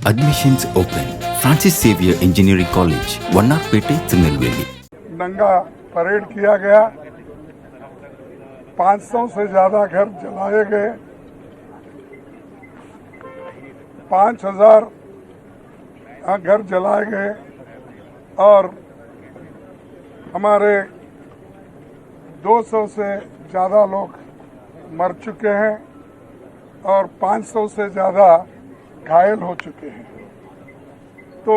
Admissions open. Francis Xavier Engineering College, Vannarpete, Tirunelveli. दंगा parade किया गया, 500 से ज्यादा घर जलाए गए, 5000 घर जलाए गए और हमारे 200 से ज्यादा लोग मर चुके हैं और 500 से ज्यादा घायल हो चुके हैं। तो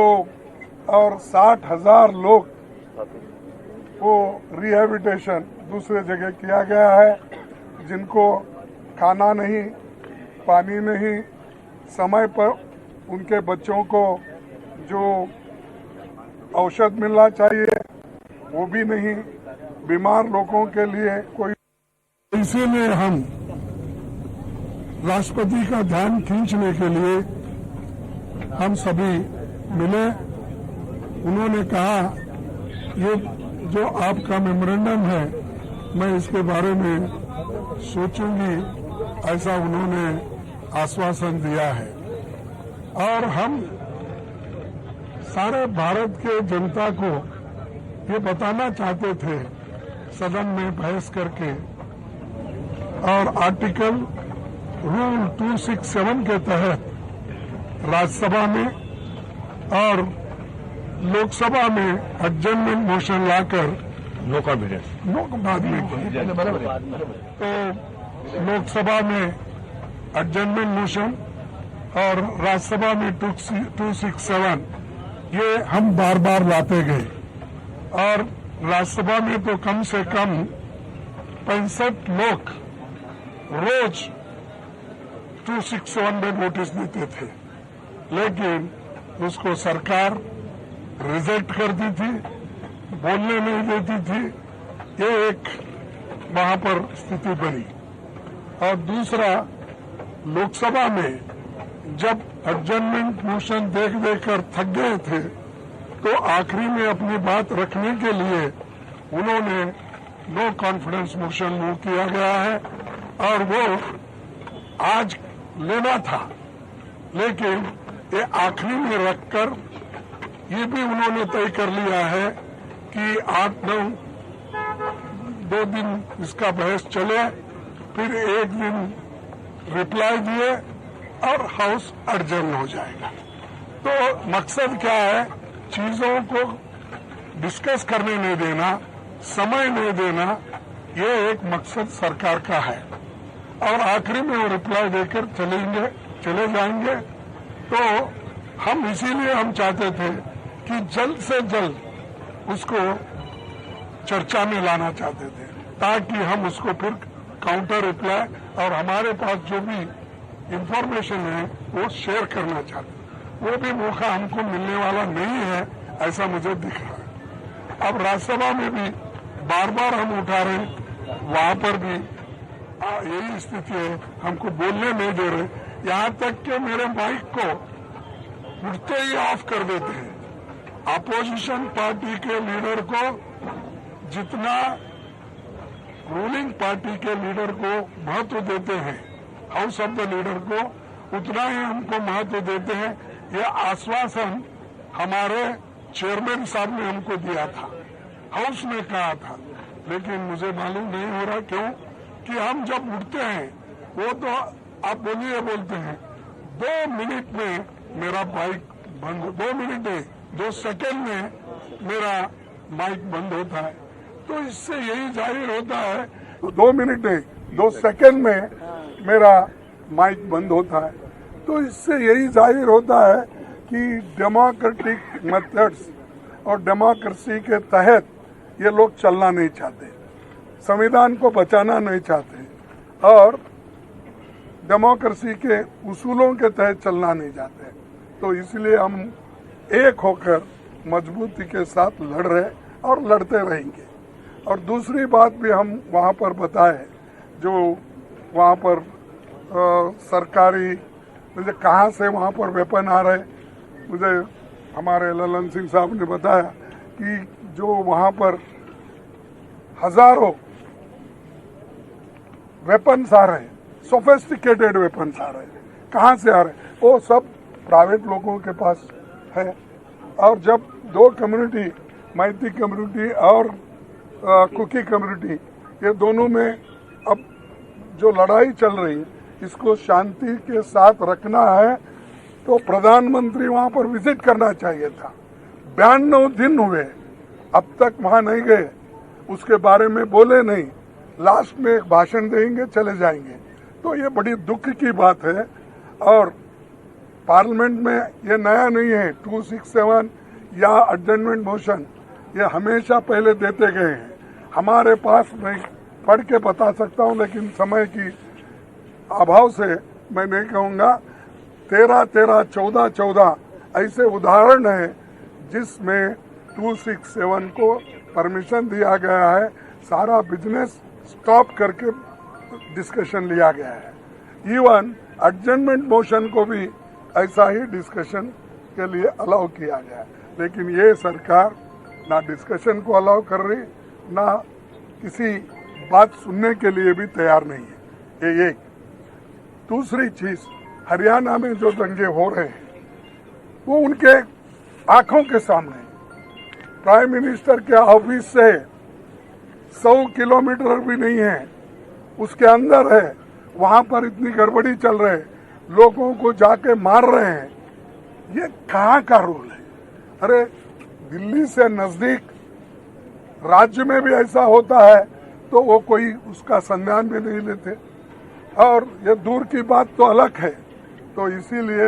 और 60,000 लोग को रिहेबिलिटेशन दूसरे जगह किया गया है, जिनको खाना नहीं, पानी नहीं, समय पर उनके बच्चों को जो औषध मिलना चाहिए वो भी नहीं, बीमार लोगों के लिए कोई। इसीलिए हम राष्ट्रपति का ध्यान खींचने के लिए हम सभी मिले। उन्होंने कहा ये जो आपका मेमोरेंडम है मैं इसके बारे में सोचूंगी, ऐसा उन्होंने आश्वासन दिया है। और हम सारे भारत के जनता को ये बताना चाहते थे सदन में बहस करके, और आर्टिकल रूल 267 के तहत राज्यसभा में और लोकसभा में एडजर्नमेंट मोशन लाकर नो कॉन्फिडेंस बाद में तो लोकसभा में एडजर्नमेंट मोशन और राज्यसभा में 267 ये हम बार बार लाते गए, और राज्यसभा में तो कम से कम 65 लोग रोज 267 में नोटिस देते थे, लेकिन उसको सरकार रिजेक्ट करती थी, बोलने नहीं देती थी। ये एक वहां पर स्थिति बनी। और दूसरा, लोकसभा में जब एडजर्नमेंट मोशन देख कर थक गए थे तो आखिरी में अपनी बात रखने के लिए उन्होंने नो कॉन्फिडेंस मोशन मूव किया गया है, और वो आज लेना था, लेकिन ये आखिरी में रखकर ये भी उन्होंने तय कर लिया है कि 8-9 2 दिन इसका बहस चले, फिर 1 दिन रिप्लाई दिए और हाउस एडजर्न हो जाएगा। तो मकसद क्या है? चीजों को डिस्कस करने नहीं देना, समय नहीं देना, ये एक मकसद सरकार का है। और आखिरी में वो रिप्लाई देकर चले जाएंगे। तो हम इसीलिए हम चाहते थे कि जल्द से जल्द उसको चर्चा में लाना चाहते थे, ताकि हम उसको फिर काउंटर रिप्लाई और हमारे पास जो भी इंफॉर्मेशन है वो शेयर करना चाहते। वो भी मौका हमको मिलने वाला नहीं है, ऐसा मुझे दिख रहा है। अब राज्यसभा में भी बार बार हम उठा रहे हैं, वहां पर भी यही स्थिति है, हमको बोलने नहीं दे रहे। यहाँ तक कि मेरे माइक को उठते ही ऑफ कर देते हैं। अपोजिशन पार्टी के लीडर को जितना रूलिंग पार्टी के लीडर को महत्व देते हैं, हाउस ऑफ द लीडर को उतना ही हमको महत्व देते हैं। यह आश्वासन हमारे चेयरमैन साहब ने हमको दिया था, हाउस में कहा था, लेकिन मुझे मालूम नहीं हो रहा क्यों कि हम जब उठते हैं वो तो आप बोलते हैं 2 मिनट में मेरा माइक बंद, 2 मिनट नहीं 2 सेकेंड में मेरा माइक बंद होता है। तो इससे यही जाहिर होता है 2 मिनट नहीं 2 सेकेंड में मेरा माइक बंद होता है। तो इससे यही जाहिर होता है कि डेमोक्रेटिक मेथड्स और डेमोक्रेसी के तहत ये लोग चलना नहीं चाहते, संविधान को बचाना नहीं चाहते और डेमोक्रेसी के उसूलों के तहत चलना नहीं चाहते। तो इसलिए हम एक होकर मजबूती के साथ लड़ रहे और लड़ते रहेंगे। और दूसरी बात भी हम वहाँ पर बताए, जो वहाँ पर सरकारी मुझे कहाँ से वहाँ पर वेपन आ रहे, मुझे हमारे ललन सिंह साहब ने बताया कि जो वहाँ पर हजारों वेपन्स आ रहे हैं, सोफिस्टिकेटेड वेपन्स आ रहे हैं, कहाँ से आ रहे हैं? वो सब प्राइवेट लोगों के पास है। और जब दो कम्युनिटी, मैती कम्युनिटी और कुकी कम्युनिटी, ये दोनों में अब जो लड़ाई चल रही है, इसको शांति के साथ रखना है तो प्रधानमंत्री वहां पर विजिट करना चाहिए था। 92 दिन हुए, अब तक वहां नहीं गए, उसके बारे में बोले नहीं, लास्ट में एक भाषण देंगे, चले जाएंगे। तो ये बड़ी दुख की बात है। और पार्लियामेंट में ये नया नहीं है, 267 या एडजर्नमेंट मोशन, ये हमेशा पहले देते गए हैं। हमारे पास, मैं पढ़ के बता सकता हूं, लेकिन समय की अभाव से मैं नहीं कहूंगा, 13-13, 14-14 ऐसे उदाहरण है जिसमें 267 को परमिशन दिया गया है, सारा बिजनेस स्टॉप करके डिस्कशन लिया गया है। इवन एडजर्नमेंट मोशन को भी ऐसा ही डिस्कशन के लिए अलाउ किया गया है। लेकिन ये सरकार ना डिस्कशन को अलाउ कर रही, ना किसी बात सुनने के लिए भी तैयार नहीं है। ये एक। दूसरी चीज, हरियाणा में जो दंगे हो रहे हैं वो उनके आंखों के सामने, प्राइम मिनिस्टर के ऑफिस से 100 किलोमीटर भी नहीं है, उसके अंदर है। वहां पर इतनी गड़बड़ी चल रही है, लोगों को जाके मार रहे हैं। ये कहाँ का रूल है? अरे दिल्ली से नजदीक राज्य में भी ऐसा होता है तो वो कोई उसका संज्ञान भी नहीं लेते, और ये दूर की बात तो अलग है। तो इसीलिए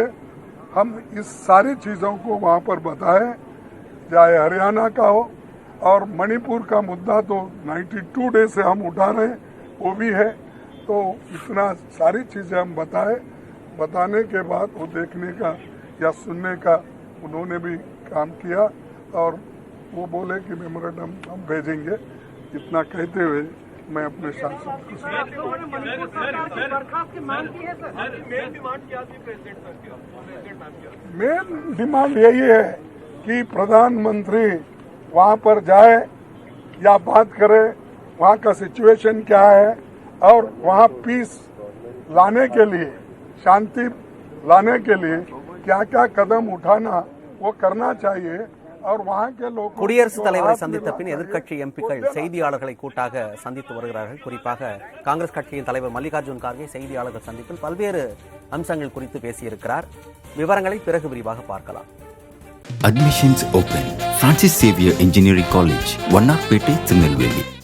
हम इस सारी चीजों को वहां पर बताएं, चाहे हरियाणा का हो, और मणिपुर का मुद्दा तो 92 डे से हम उठा रहे हैं, वो भी है। तो इतना सारी चीजें हम बताने के बाद वो देखने का या सुनने का उन्होंने भी काम किया, और वो बोले कि मेमोरेंडम हम भेजेंगे। इतना कहते हुए मैं अपने सांसद को मेन डिमांड यही है कि प्रधानमंत्री वहां पर जाए या बात करे, वहां का सिचुएशन क्या है, और वहां पीस लाने के लिए, शांति लाने के लिए क्या क्या कदम उठाना वो करना चाहिए। और वहां के लोग குடியரசுத் தலைவரை சந்தித்த பின் எதிர்க்கட்சி எம்பிக்கள் செய்தியாளர்களை கூட்டாக சந்தித்து வருகிறார்கள். குறிப்பாக காங்கிரஸ் கட்சியின் தலைவர் மல்லிகார்ஜுன் கார்கே செய்தியாளர்கள் சந்திப்பில் பல்வேறு அம்சங்கள் குறித்து பேசியிருக்கிறார். விவரங்களை பிறகு விரிவாக பார்க்கலாம். Admissions open. Francis Xavier Engineering College, Vannarpete, Tirunelveli.